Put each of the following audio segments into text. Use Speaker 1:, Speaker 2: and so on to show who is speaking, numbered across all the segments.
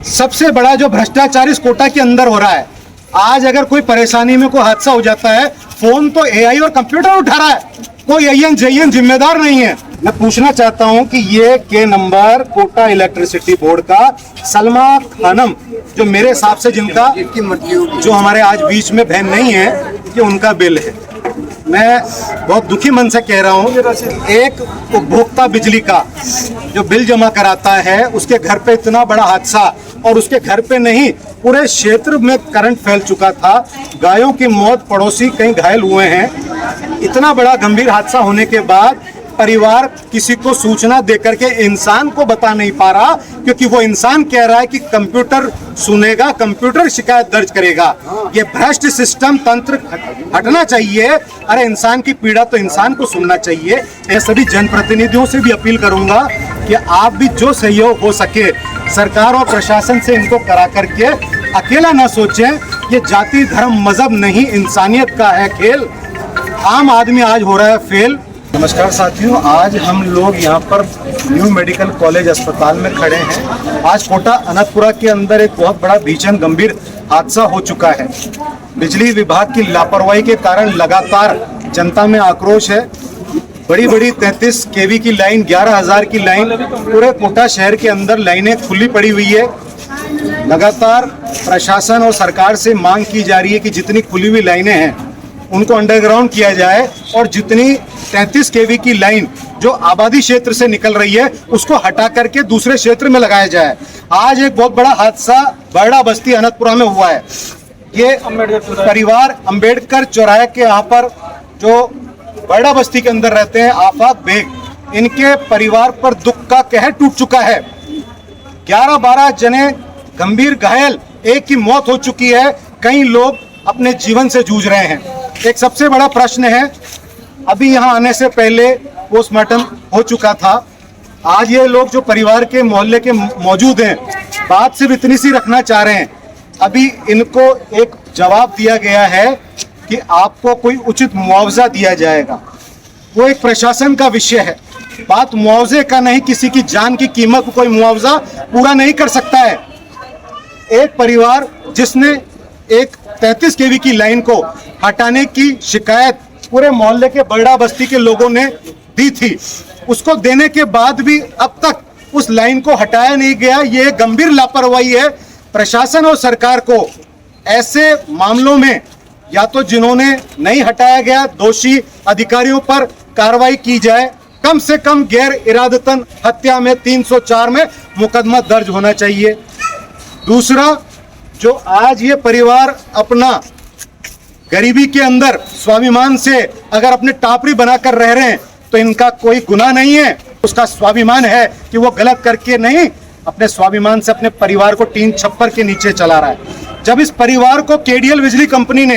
Speaker 1: सबसे बड़ा जो भ्रष्टाचार इस कोटा के अंदर हो रहा है, आज अगर कोई परेशानी में कोई हादसा हो जाता है, फोन तो एआई और कंप्यूटर उठा रहा है, कोई एएन जेईएन जिम्मेदार नहीं है। मैं पूछना चाहता हूं कि ये के नंबर कोटा इलेक्ट्रिसिटी बोर्ड का सलमा खानम, जो मेरे हिसाब से जिनका जो हमारे आज बीच में बहन नहीं है, कि उनका बिल है। मैं बहुत दुखी मन से कह रहा हूँ, एक उपभोक्ता बिजली का जो बिल जमा कराता है, उसके घर पे इतना बड़ा हादसा, और उसके घर पे नहीं पूरे क्षेत्र में करंट फैल चुका था, गायों की मौत, पड़ोसी कहीं घायल हुए हैं। इतना बड़ा गंभीर हादसा होने के बाद परिवार किसी को सूचना देकर के इंसान को बता नहीं पा रहा, क्योंकि वो इंसान कह रहा है कि कंप्यूटर सुनेगा, कंप्यूटर शिकायत दर्ज करेगा। ये भ्रष्ट सिस्टम तंत्र हटना चाहिए। अरे इंसान की पीड़ा तो इंसान को सुनना चाहिए। मैं सभी जनप्रतिनिधियों से भी अपील करूंगा कि आप भी जो सहयोग हो सके सरकार और प्रशासन से इनको करा करके, अकेला ना सोचें। ये जाति धर्म मजहब नहीं, इंसानियत का है खेल। आम आदमी आज हो रहा है फेल। नमस्कार साथियों, आज हम लोग यहाँ पर न्यू मेडिकल कॉलेज अस्पताल में खड़े हैं। आज कोटा अनंतपुरा के अंदर एक बहुत बड़ा भीषण गंभीर हादसा हो चुका है। बिजली विभाग की लापरवाही के कारण लगातार जनता में आक्रोश है। बड़ी बड़ी 33 केवी की लाइन, 11,000 की लाइन, पूरे कोटा शहर के अंदर लाइनें खुली पड़ी हुई है। लगातार प्रशासन और सरकार से मांग की जा रही है कि जितनी खुली हुई लाइनें हैं उनको अंडरग्राउंड किया जाए, और जितनी 33 केवी की लाइन जो आबादी क्षेत्र से निकल रही है उसको हटा करके दूसरे क्षेत्र में लगाया जाए। आज एक बहुत बड़ा हादसा बरड़ा बस्ती अनंतपुरा में हुआ है। ये परिवार अंबेडकर चौराहे के यहाँ पर जो बरड़ा बस्ती के अंदर रहते हैं, आफाक बेग, इनके परिवार पर दुख का कहर टूट चुका है। 11-12 जने गंभीर घायल, एक की मौत हो चुकी है, कई लोग अपने जीवन से जूझ रहे हैं। एक सबसे बड़ा प्रश्न है, अभी यहाँ आने से पहले पोस्टमार्टम हो चुका था। आज ये लोग जो परिवार के मोहल्ले के मौजूद हैं, बात सिर्फ इतनी सी रखना चाह रहे हैं। अभी इनको एक जवाब दिया गया है कि आपको कोई उचित मुआवजा दिया जाएगा। वो एक प्रशासन का विषय है, बात मुआवजे का नहीं। किसी की जान की कीमत कोई मुआवजा पूरा नहीं कर सकता है। एक परिवार जिसने एक 33 केवी की लाइन को हटाने की शिकायत पूरे मोहल्ले के बरड़ा बस्ती के लोगों ने दी थी, उसको देने के बाद भी अब तक उस लाइन को हटाया नहीं गया। ये गंभीर लापरवाही है। प्रशासन और सरकार को ऐसे मामलों में या तो जिन्होंने नहीं हटाया गया दोषी अधिकारियों पर कार्रवाई की जाए, कम से कम गैर इरादतन हत्या में 304 में मुकदमा दर्ज होना चाहिए। दूसरा, जो आज ये परिवार अपना गरीबी के अंदर स्वाभिमान से अगर अपने टापरी बनाकर रह रहे हैं, तो इनका कोई गुनाह नहीं है। उसका स्वाभिमान है कि वो गलत करके नहीं, अपने स्वाभिमान से अपने परिवार को टीन छप्पर के नीचे चला रहा है। जब इस परिवार को केडीएल बिजली कंपनी ने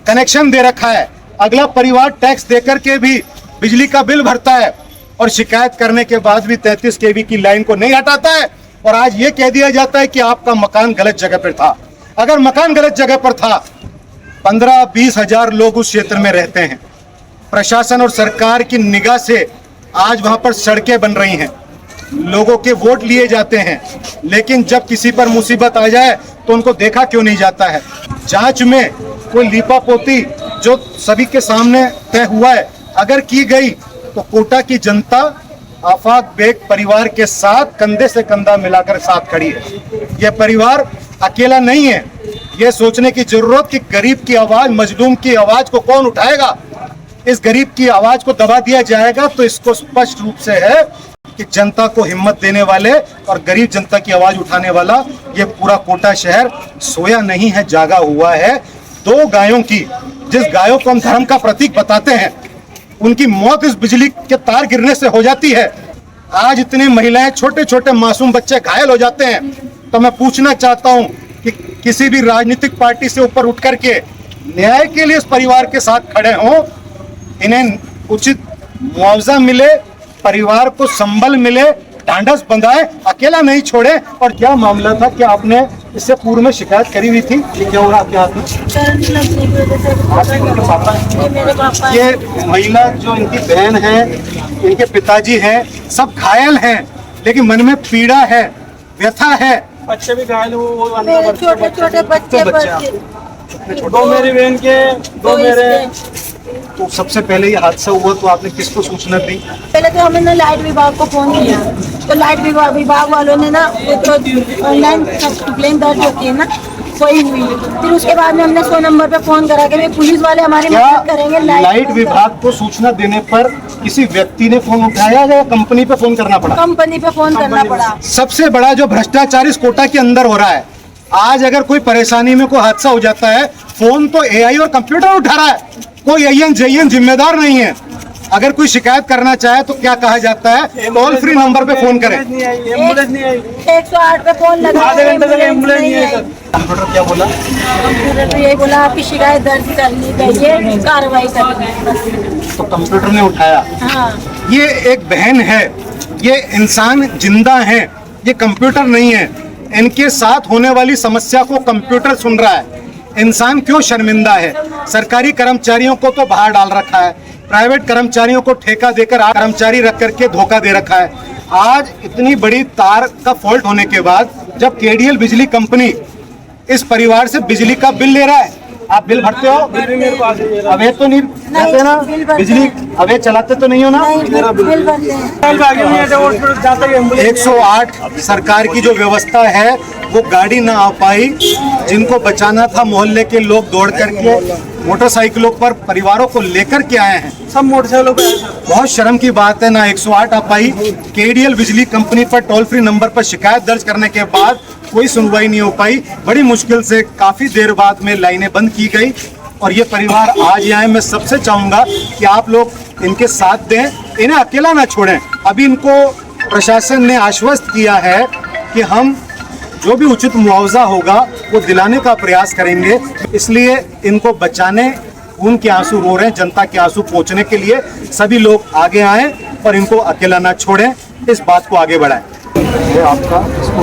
Speaker 1: कनेक्शन दे रखा है, अगला परिवार टैक्स देकर के भी बिजली का बिल भरता है, और शिकायत करने के बाद भी 33 केवी की लाइन को नहीं हटाता है, और आज ये कह दिया जाता है कि आपका मकान गलत जगह पर था। अगर मकान गलत जगह पर था, 15-20 हजार लोग उस क्षेत्र में रहते हैं। प्रशासन और सरकार की निगाह से आज वहां पर सड़कें बन रही हैं, लोगों के वोट लिए जाते हैं, लेकिन जब किसी पर मुसीबत आ जाए तो उनको देखा क्यों नहीं जाता है। जांच में कोई लीपापोती जो सभी के सामने तय हुआ है, अगर की गई तो कोटा की जनता आफाक बेग परिवार के साथ कंधे से कंधा मिलाकर साथ खड़ी है। यह परिवार अकेला नहीं है। यह सोचने की जरूरत कि गरीब की आवाज, मजलूम की आवाज को कौन उठाएगा। इस गरीब की आवाज को दबा दिया जाएगा तो इसको स्पष्ट रूप से है कि जनता को हिम्मत देने वाले और गरीब जनता की आवाज उठाने वाला ये पूरा कोटा शहर सोया नहीं है, जागा हुआ है। 2 गायों की, जिस गायों को हम धर्म का प्रतीक बताते हैं, उनकी मौत इस बिजली के तार गिरने से हो जाती है। आज इतनी महिलाएं, छोटे छोटे मासूम बच्चे घायल हो जाते हैं। तो मैं पूछना चाहता हूं कि किसी भी राजनीतिक पार्टी से ऊपर उठ करके न्याय के लिए इस परिवार के साथ खड़े हों, इन्हें उचित मुआवजा मिले, परिवार को संबल मिले, ढांढस बंधाए, अकेला नहीं छोड़े। और क्या मामला था, क्या आपने इससे पूर्व में शिकायत करी हुई थी? क्या हो रहा आपके हाथ में? ये महिला जो इनकी बहन है, इनके पिताजी हैं, सब घायल हैं, लेकिन मन में पीड़ा है, व्यथा है
Speaker 2: बच्चे भी घायल हुए, वो अंदर
Speaker 3: मेरे
Speaker 2: बच्चे
Speaker 3: छोटे छोटे बच्चे
Speaker 2: दो मेरी बहन के, दो मेरे।
Speaker 1: तो सबसे पहले ये हादसा हुआ तो आपने किसको सूचना दी?
Speaker 3: पहले तो हमने लाइट विभाग को फोन किया, तो लाइट विभाग वालों ने ना तो ऑनलाइन कंप्लेन दर्ज होती है ना, वही हुई। फिर उसके बाद में हमने 100 नंबर पे फोन करा के पुलिस वाले हमारी
Speaker 1: क्या
Speaker 3: मदद करेंगे।
Speaker 1: लाइट विभाग को सूचना देने पर किसी व्यक्ति ने फोन उठाया या कंपनी पे फोन करना पड़ा?
Speaker 3: कंपनी पे फोन करना पड़ा।
Speaker 1: सबसे बड़ा जो भ्रष्टाचार इस कोटा के अंदर हो रहा है, आज अगर कोई परेशानी में कोई हादसा हो जाता है, फोन तो एआई और कंप्यूटर उठा रहा है, कोई एएन जेईएन जिम्मेदार नहीं है। अगर कोई शिकायत करना चाहे तो क्या कहा जाता है, टोल फ्री नंबर पे फोन करें।
Speaker 2: एम्बुलेंस नहीं आई,
Speaker 3: 108 पे फोन लगा,
Speaker 2: आधे घंटे तक एम्बुलेंस नहीं आई सर।
Speaker 1: कंप्यूटर क्या बोला?
Speaker 3: कंप्यूटर तो यही बोला आपकी शिकायत दर्ज करनी चाहिए, कार्रवाई करनी है।
Speaker 1: तो कंप्यूटर ने उठाया।
Speaker 3: हाँ,
Speaker 1: ये एक बहन है, ये इंसान जिंदा है, ये कंप्यूटर नहीं है। इनके साथ होने वाली समस्या को कंप्यूटर सुन रहा है। इंसान क्यों शर्मिंदा है? सरकारी कर्मचारियों को तो बाहर डाल रखा है, प्राइवेट कर्मचारियों को ठेका देकर कर्मचारी रख करके धोखा दे रखा है। आज इतनी बड़ी तार का फॉल्ट होने के बाद जब केडीएल बिजली कंपनी इस परिवार से बिजली का बिल ले रहा है, आप बिल भरते हो? अवैध तो नहीं भरते ना? बिजली अवैध चलाते तो नहीं हो ना?
Speaker 3: बिल भरते हैं।
Speaker 1: 108 सरकार की जो व्यवस्था है वो गाड़ी ना आ पाई, जिनको बचाना था मोहल्ले के लोग दौड़ करके मोटरसाइकिलों पर परिवारों को लेकर के आए हैं।
Speaker 2: सब मोटरसाइकिलों पे आए सर।
Speaker 1: बहुत शर्म की बात है, ना 108 आ पाई। केडीएल बिजली कंपनी पर टोल फ्री नंबर पर शिकायत दर्ज करने के बाद कोई सुनवाई नहीं हो पाई। बड़ी मुश्किल से काफी देर बाद में लाइनें बंद की गई और ये परिवार आज आए। मैं सबसे चाहूंगा कि आप लोग इनके साथ दें, इन्हें अकेला ना छोड़ें। अभी इनको प्रशासन ने आश्वस्त किया है कि हम जो भी उचित मुआवजा होगा वो दिलाने का प्रयास करेंगे। इसलिए इनको बचाने, उनके आंसू रो रहे हैं, जनता के आंसू पोंछने के लिए सभी लोग आगे आए और इनको अकेला ना छोड़ें, इस बात को आगे बढ़ाएं। ये आपका इसको